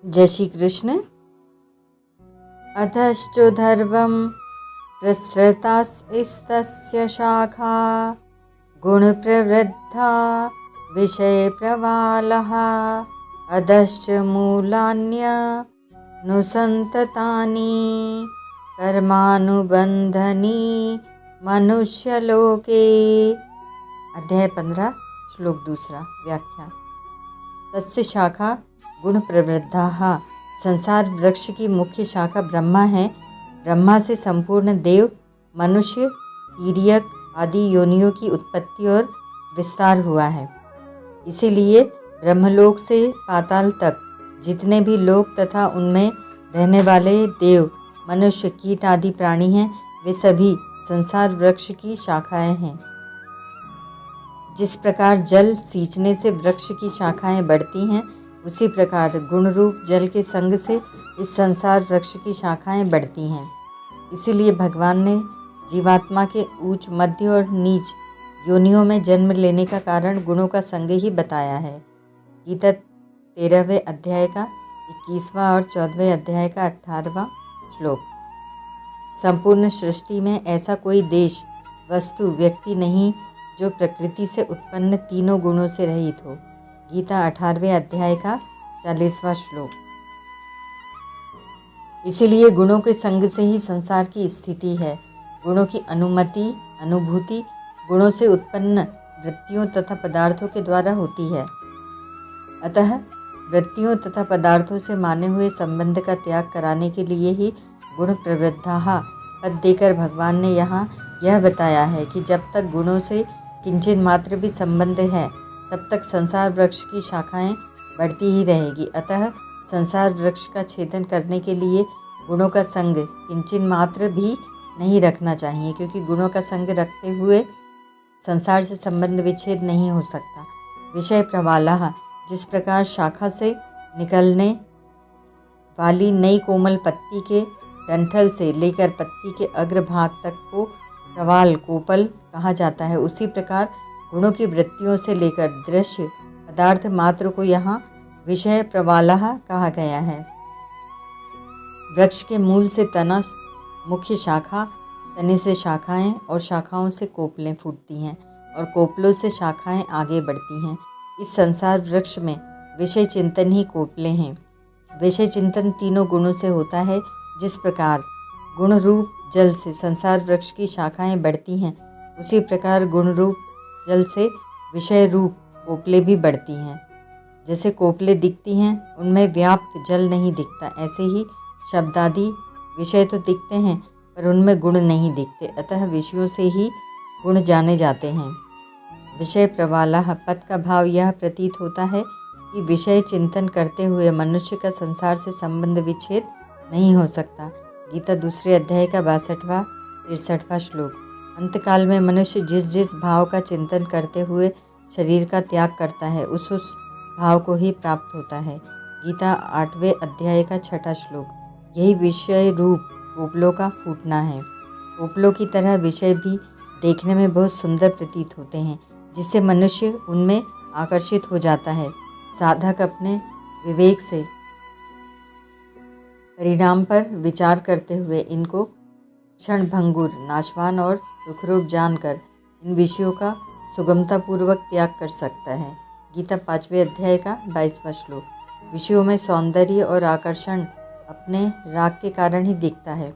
जय श्री कृष्ण। अधश्चोधर्वं प्रसृतास्तस्य शाखा गुणप्रवृद्धा विषयप्रवालः अधश्च मूलान्यनुसन्ततानि कर्मानुबन्धनी मनुष्यलोके। अध्याय 15 श्लोक 2 व्याख्या। तस्य शाखा गुण प्रवृद्धाः। संसार वृक्ष की मुख्य शाखा ब्रह्मा है। ब्रह्मा से संपूर्ण देव, मनुष्य, तिर्यक आदि योनियों की उत्पत्ति और विस्तार हुआ है। इसीलिए ब्रह्मलोक से पाताल तक जितने भी लोक तथा उनमें रहने वाले देव, मनुष्य, कीट आदि प्राणी हैं, वे सभी संसार वृक्ष की शाखाएं हैं। जिस प्रकार जल सींचने से वृक्ष की शाखाएं बढ़ती हैं, उसी प्रकार गुण रूप जल के संग से इस संसार वृक्ष की शाखाएं बढ़ती हैं। इसीलिए भगवान ने जीवात्मा के ऊंच, मध्य और नीच योनियों में जन्म लेने का कारण गुणों का संग ही बताया है। गीता 13वें अध्याय का 21वां और 14वें अध्याय का 18वां श्लोक। संपूर्ण सृष्टि में ऐसा कोई देश, वस्तु, व्यक्ति नहीं जो प्रकृति से उत्पन्न तीनों गुणों से रहित हो। गीता 18वें अध्याय का 40वां श्लोक। इसीलिए गुणों के संग से ही संसार की स्थिति है। गुणों की अनुमति, अनुभूति गुणों से उत्पन्न वृत्तियों तथा पदार्थों के द्वारा होती है। अतः वृत्तियों तथा पदार्थों से माने हुए संबंध का त्याग कराने के लिए ही गुण प्रवृद्धाः पद देकर भगवान ने यहाँ यह बताया है कि जब तक गुणों से किंचित मात्र भी संबंध है, तब तक संसार वृक्ष की शाखाएं बढ़ती ही रहेगी। अतः संसार वृक्ष का छेदन करने के लिए गुणों का संग किंचित मात्र भी नहीं रखना चाहिए, क्योंकि गुणों का संग रखते हुए संसार से संबंध विच्छेद नहीं हो सकता। विषय प्रवालः, जिस प्रकार शाखा से निकलने वाली नई कोमल पत्ती के डंठल से लेकर पत्ती के अग्रभाग तक को प्रवाल, कोपल कहा जाता है, उसी प्रकार गुणों की वृत्तियों से लेकर दृश्य पदार्थ मात्र को यहाँ विषय प्रवालः कहा गया है। वृक्ष के मूल से तना, मुख्य शाखा, तने से शाखाएं और शाखाओं से कोपलें फूटती हैं और कोपलों से शाखाएं आगे बढ़ती हैं। इस संसार वृक्ष में विषय चिंतन ही कोपलें हैं। विषय चिंतन तीनों गुणों से होता है। जिस प्रकार गुण रूप जल से संसार वृक्ष की शाखाएं बढ़ती हैं, उसी प्रकार गुण रूप जल से विषय रूप कोपले भी बढ़ती हैं। जैसे कोपले दिखती हैं, उनमें व्याप्त जल नहीं दिखता, ऐसे ही शब्दादि विषय तो दिखते हैं पर उनमें गुण नहीं दिखते। अतः विषयों से ही गुण जाने जाते हैं। विषय प्रवालः पद का भाव यह प्रतीत होता है कि विषय चिंतन करते हुए मनुष्य का संसार से संबंध विच्छेद नहीं हो सकता। गीता 2 अध्याय का 62वां 63वां श्लोक। अंतकाल में मनुष्य जिस जिस भाव का चिंतन करते हुए शरीर का त्याग करता है, उस भाव को ही प्राप्त होता है। गीता 8वें अध्याय का 6वां श्लोक। यही विषय रूप कोपलों का फूटना है। कोपलों की तरह विषय भी देखने में बहुत सुंदर प्रतीत होते हैं, जिससे मनुष्य उनमें आकर्षित हो जाता है। साधक अपने विवेक से परिणाम पर विचार करते हुए इनको क्षणभंगुर, नाशवान और दुखरूप जानकर इन विषयों का सुगमतापूर्वक त्याग कर सकता है। गीता 5वें अध्याय का 22वां श्लोक। विषयों में सौंदर्य और आकर्षण अपने राग के कारण ही दिखता है।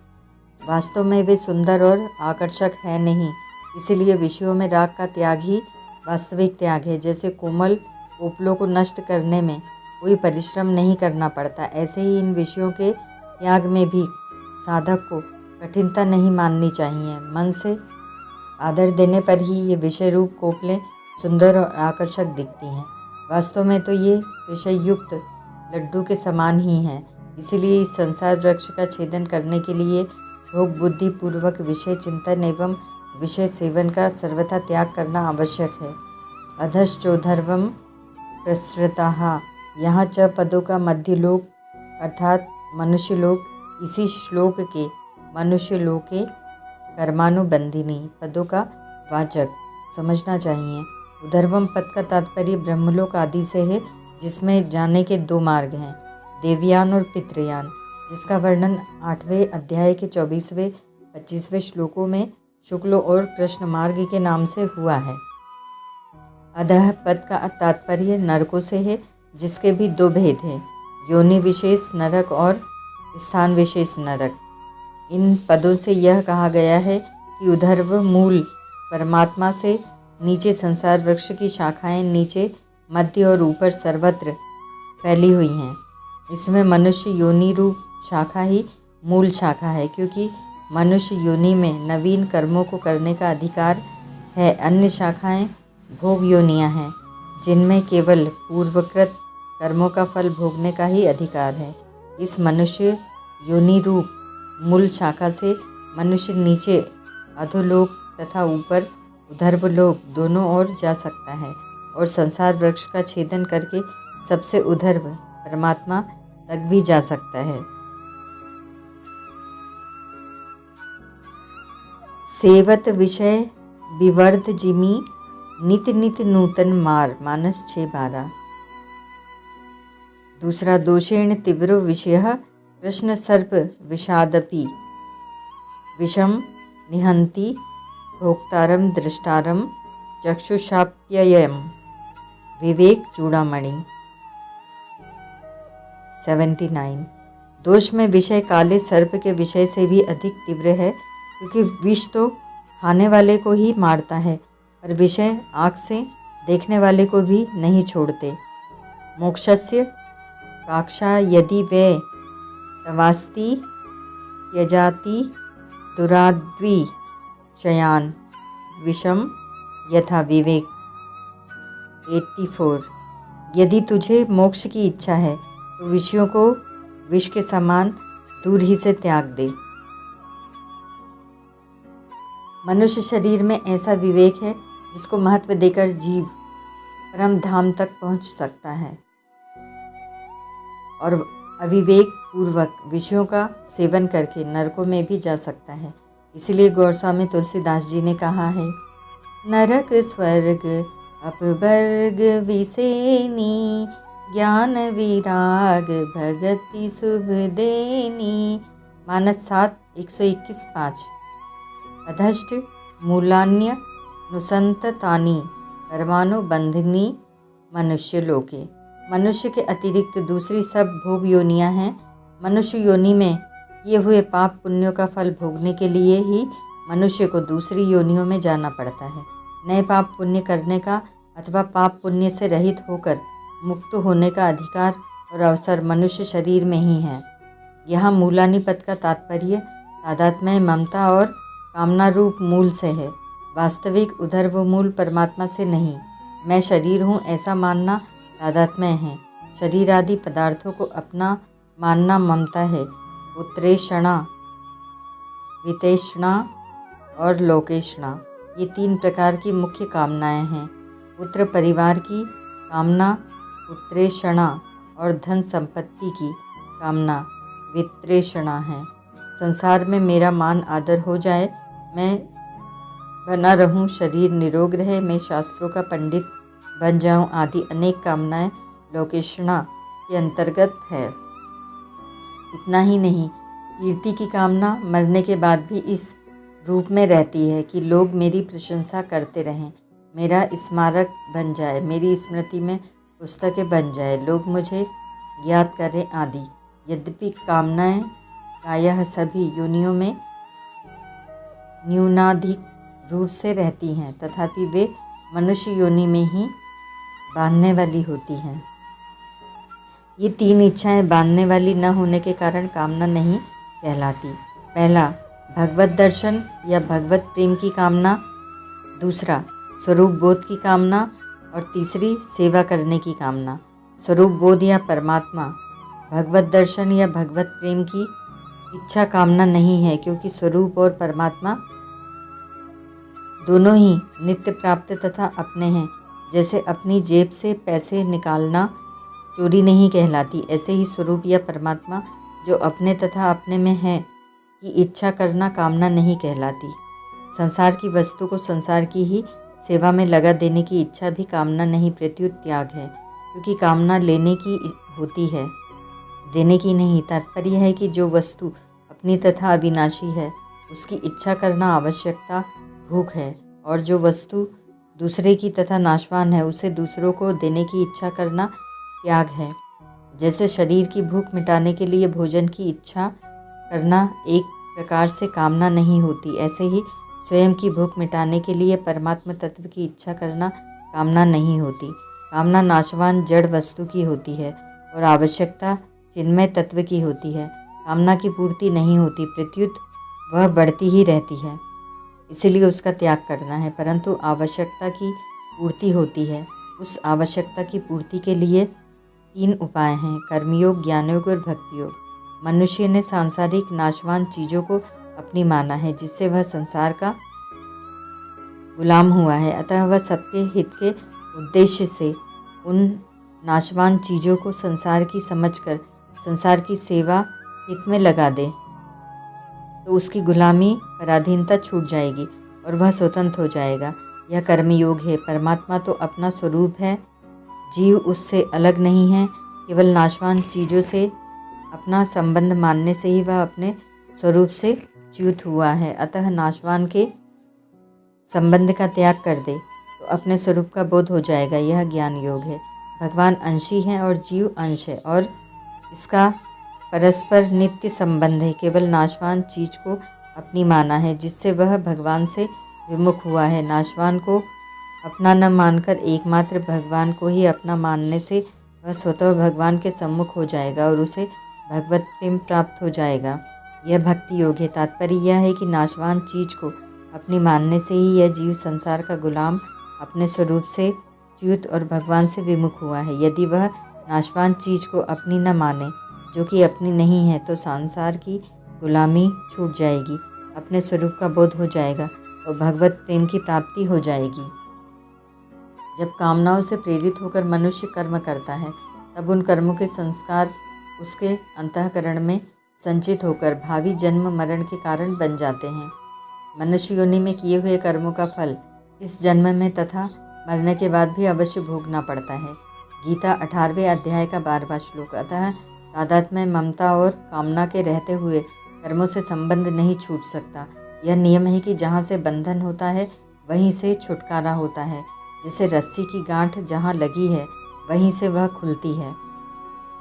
वास्तव में वे सुंदर और आकर्षक है नहीं। इसीलिए विषयों में राग का त्याग ही वास्तविक त्याग है। जैसे कोमल कोपलों को नष्ट करने में कोई परिश्रम नहीं करना पड़ता, ऐसे ही इन विषयों के त्याग में भी साधक को कठिनता नहीं माननी चाहिए। मन से आदर देने पर ही ये विषय रूप कोपलें सुंदर और आकर्षक दिखती हैं। वास्तव में तो ये विषय युक्त लड्डू के समान ही हैं। इसीलिए इस संसार वृक्ष का छेदन करने के लिए भोग बुद्धि पूर्वक विषय चिंतन एवं विषय सेवन का सर्वथा त्याग करना आवश्यक है। अधश्चोधर्वं प्रसृताः, यहाँ च पदों का मध्य लोक अर्थात मनुष्य लोक, इसी श्लोक के मनुष्य लोके कर्मानुबंधिनी पदों का वाचक समझना चाहिए। उधर्वम पद का तात्पर्य ब्रह्मलोक आदि से है, जिसमें जाने के 2 मार्ग हैं। देवयान और पितृयान, जिसका वर्णन 8वें अध्याय के 24वें-25वें श्लोकों में शुक्ल और कृष्ण मार्ग के नाम से हुआ है। अधः पद का तात्पर्य नरकों से है, जिसके भी 2 भेद हैं, योनि विशेष नरक और स्थान विशेष नरक। इन पदों से यह कहा गया है कि ऊर्ध्व मूल परमात्मा से नीचे संसार वृक्ष की शाखाएं नीचे, मध्य और ऊपर सर्वत्र फैली हुई हैं। इसमें मनुष्य योनि रूप शाखा ही मूल शाखा है, क्योंकि मनुष्य योनि में नवीन कर्मों को करने का अधिकार है। अन्य शाखाएं भोग योनियां हैं, जिनमें केवल पूर्वकृत कर्मों का फल भोगने का ही अधिकार है। इस मनुष्य योनि रूप मूल शाखा से मनुष्य नीचे अधोलोक तथा ऊपर ऊर्ध्वलोक दोनों ओर जा सकता है और संसार वृक्ष का छेदन करके सबसे ऊर्ध्व परमात्मा तक भी जा सकता है। सेवत विषय विवर्ध जिमी नित नित नूतन मार, मानस 6:12। दूसरा, दोषेण तीव्रो विषय कृष्ण सर्प विषादपि विषम निहंति भोक्तारम दृष्टारम चक्षुषाप्ययम्, विवेक चूड़ामणि 79। दोष में विषय काले सर्प के विषय से भी अधिक तीव्र है, क्योंकि विष तो खाने वाले को ही मारता है, पर विषय आँख से देखने वाले को भी नहीं छोड़ते। मोक्षस्य काक्षा यदि वे तवास्ति त्यजाति दुराद्वी शयान विषम यथा, विवेक 84। यदि तुझे मोक्ष की इच्छा है तो विषयों को विष के समान दूर ही से त्याग दे। मनुष्य शरीर में ऐसा विवेक है जिसको महत्व देकर जीव परम धाम तक पहुंच सकता है और अविवेक पूर्वक विषयों का सेवन करके नरकों में भी जा सकता है। इसलिए गोस्वामी तुलसीदास जी ने कहा है, नरक स्वर्ग अपवर्ग विसेनी, ज्ञान विराग भगति शुभ देनी, मानस 7:121-5। अधष्ट मूलान्य नुसंततानि परमाणु बंधनी मनुष्य लोके। मनुष्य के अतिरिक्त दूसरी सब भोग योनियां हैं। मनुष्य योनि में किए हुए पाप पुण्यों का फल भोगने के लिए ही मनुष्य को दूसरी योनियों में जाना पड़ता है। नए पाप पुण्य करने का अथवा पाप पुण्य से रहित होकर मुक्त होने का अधिकार और अवसर मनुष्य शरीर में ही है। यहाँ मूलानि पद का तात्पर्य तादात्म्य ममता और कामना रूप मूल से है, वास्तविक ऊर्ध्व मूल परमात्मा से नहीं। मैं शरीर हूँ ऐसा मानना तादात्म्य है। शरीर आदि पदार्थों को अपना मानना ममता है। उत्तरेषणा, वितेषणा और लोकेषणा, ये 3 प्रकार की मुख्य कामनाएं हैं। पुत्र परिवार की कामना उत्तरेषणा और धन संपत्ति की कामना वित्रेषणा है। संसार में मेरा मान आदर हो जाए, मैं बना रहूं, शरीर निरोग रहे, मैं शास्त्रों का पंडित बन जाऊं आदि अनेक कामनाएं लोकेषणा के अंतर्गत है। इतना ही नहीं, कीर्ति की कामना मरने के बाद भी इस रूप में रहती है कि लोग मेरी प्रशंसा करते रहें, मेरा स्मारक बन जाए, मेरी स्मृति में पुस्तकें बन जाए, लोग मुझे याद करें आदि। यद्यपि कामनाएं प्रायः सभी योनियों में न्यूनाधिक रूप से रहती हैं, तथापि वे मनुष्य योनि में ही बांधने वाली होती हैं। ये 3 इच्छाएं बांधने वाली न होने के कारण कामना नहीं कहलाती। पहला, भगवत दर्शन या भगवत प्रेम की कामना। दूसरा, स्वरूप बोध की कामना। और तीसरी, सेवा करने की कामना। स्वरूप बोध या परमात्मा, भगवत दर्शन या भगवत प्रेम की इच्छा कामना नहीं है, क्योंकि स्वरूप और परमात्मा दोनों ही नित्य प्राप्त तथा अपने हैं। जैसे अपनी जेब से पैसे निकालना चोरी नहीं कहलाती, ऐसे ही स्वरूप या परमात्मा जो अपने तथा अपने में है की इच्छा करना कामना नहीं कहलाती। संसार की वस्तु को संसार की ही सेवा में लगा देने की इच्छा भी कामना नहीं प्रत्युत त्याग है, क्योंकि कामना लेने की होती है देने की नहीं। तात्पर्य है कि जो वस्तु अपनी तथा अविनाशी है उसकी इच्छा करना आवश्यकता भूख है, और जो वस्तु दूसरे की तथा नाशवान है उसे दूसरों को देने की इच्छा करना त्याग है। जैसे शरीर की भूख मिटाने के लिए भोजन की इच्छा करना एक प्रकार से कामना नहीं होती, ऐसे ही स्वयं की भूख मिटाने के लिए परमात्मा तत्व की इच्छा करना कामना नहीं होती। कामना नाशवान जड़ वस्तु की होती है और आवश्यकता चिन्मय तत्व की होती है। कामना की पूर्ति नहीं होती, प्रत्युत वह बढ़ती ही रहती है, इसीलिए उसका त्याग करना है। परंतु आवश्यकता की पूर्ति होती है। उस आवश्यकता की पूर्ति के लिए 3 उपाय हैं, कर्मयोग, ज्ञानयोग और भक्ति योग। मनुष्य ने सांसारिक नाशवान चीज़ों को अपनी माना है, जिससे वह संसार का गुलाम हुआ है। अतः वह सबके हित के उद्देश्य से उन नाशवान चीज़ों को संसार की समझकर संसार की सेवा हित में लगा दे, तो उसकी गुलामी पराधीनता छूट जाएगी और वह स्वतंत्र हो जाएगा। यह कर्मयोग है। परमात्मा तो अपना स्वरूप है, जीव उससे अलग नहीं है। केवल नाशवान चीज़ों से अपना संबंध मानने से ही वह अपने स्वरूप से च्युत हुआ है। अतः नाशवान के संबंध का त्याग कर दे तो अपने स्वरूप का बोध हो जाएगा। यह ज्ञान योग है। भगवान अंशी हैं और जीव अंश है, और इसका परस्पर नित्य संबंध है। केवल नाशवान चीज को अपनी माना है, जिससे वह भगवान से विमुख हुआ है। नाशवान को अपना न मानकर एकमात्र भगवान को ही अपना मानने से वह स्वतः भगवान के सम्मुख हो जाएगा और उसे भगवत प्रेम प्राप्त हो जाएगा। यह भक्ति योग है। तात्पर्य यह है कि नाशवान चीज को अपनी मानने से ही यह जीव संसार का गुलाम अपने स्वरूप से च्युत और भगवान से विमुख हुआ है। यदि वह नाशवान चीज को अपनी न माने, जो कि अपनी नहीं है, तो संसार की गुलामी छूट जाएगी, अपने स्वरूप का बोध हो जाएगा और भगवत प्रेम की प्राप्ति हो जाएगी। जब कामनाओं से प्रेरित होकर मनुष्य कर्म करता है, तब उन कर्मों के संस्कार उसके अंतःकरण में संचित होकर भावी जन्म मरण के कारण बन जाते हैं। मनुष्य योनि में किए हुए कर्मों का फल इस जन्म में तथा मरने के बाद भी अवश्य भोगना पड़ता है। गीता 18वें अध्याय का 12वां श्लोक। अतः तादात्म्य, ममता और कामना के रहते हुए कर्मों से संबंध नहीं छूट सकता। यह नियम है कि जहाँ से बंधन होता है वहीं से छुटकारा होता है। जैसे रस्सी की गांठ जहाँ लगी है वहीं से वह खुलती है।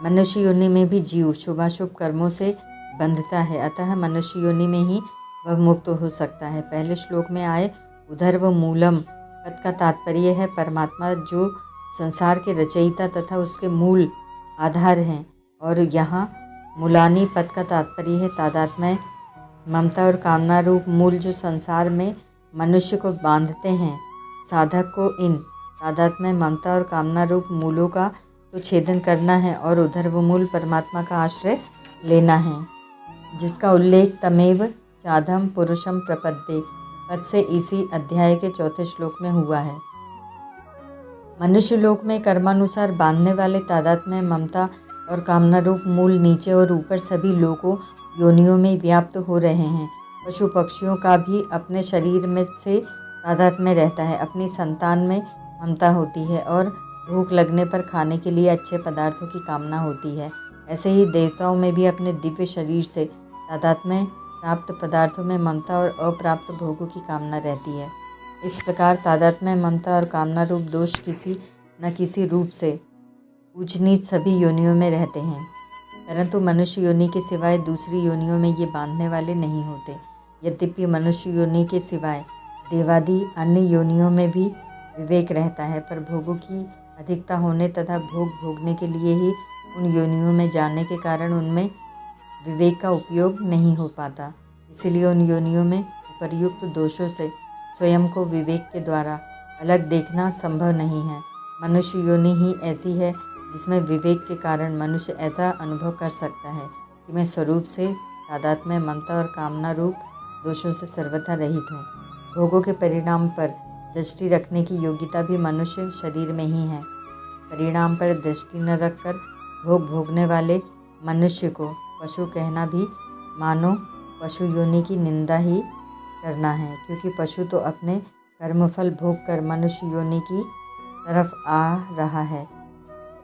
मनुष्य योनि में भी जीव शुभाशुभ कर्मों से बंधता है, अतः मनुष्य योनि में ही वह मुक्त हो सकता है। पहले श्लोक में आए उधर्व मूलम पद का तात्पर्य है परमात्मा, जो संसार के रचयिता तथा उसके मूल आधार हैं, और यहाँ मूलानी पद का तात्पर्य है तादात्म्य, ममता और कामना रूप मूल जो संसार में मनुष्य को बांधते हैं। साधक को इन तादात्म्य, ममता और कामना रूप मूलों का तो छेदन करना है और उधर्व मूल परमात्मा का आश्रय लेना है, जिसका उल्लेख तमेव चाधम पुरुषम प्रपद्ये पद से इसी अध्याय के 4 श्लोक में हुआ है। मनुष्य लोक में कर्मानुसार बांधने वाले तादात्म्य, ममता और कामना रूप मूल नीचे और ऊपर सभी लोकों योनियों में व्याप्त हो रहे हैं। पशु पक्षियों का भी अपने शरीर में से तादात्म्य रहता है, अपनी संतान में ममता होती है और भूख लगने पर खाने के लिए अच्छे पदार्थों की कामना होती है। ऐसे ही देवताओं में भी अपने दिव्य शरीर से तादात्म्य, प्राप्त पदार्थों में ममता और अप्राप्त भोगों की कामना रहती है। इस प्रकार तादात्म्य, ममता और कामना रूप दोष किसी न किसी रूप से ऊंच नीच सभी योनियों में रहते हैं, परंतु मनुष्य योनि के सिवाय दूसरी योनियों में ये बांधने वाले नहीं होते। यद्यपि मनुष्य योनि के सिवाय देवादि अन्य योनियों में भी विवेक रहता है, पर भोगों की अधिकता होने तथा भोग भोगने के लिए ही उन योनियों में जाने के कारण उनमें विवेक का उपयोग नहीं हो पाता। इसीलिए उन योनियों में उपर्युक्त दोषों से स्वयं को विवेक के द्वारा अलग देखना संभव नहीं है। मनुष्य योनि ही ऐसी है जिसमें विवेक के कारण मनुष्य ऐसा अनुभव कर सकता है कि मैं स्वरूप से तादात्म्य, ममता और कामना रूप दोषों से सर्वथा रहित हूँ। भोगों के परिणाम पर दृष्टि रखने की योग्यता भी मनुष्य शरीर में ही है। परिणाम पर दृष्टि न रखकर भोग भोगने वाले मनुष्य को पशु कहना भी मानो पशु योनि की निंदा ही करना है, क्योंकि पशु तो अपने कर्मफल भोग कर मनुष्य योनि की तरफ आ रहा है,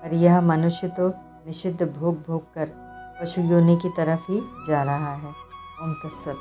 पर यह मनुष्य तो निषिद्ध भोग भोग कर पशु योनि की तरफ ही जा रहा है। ओम तत्सत।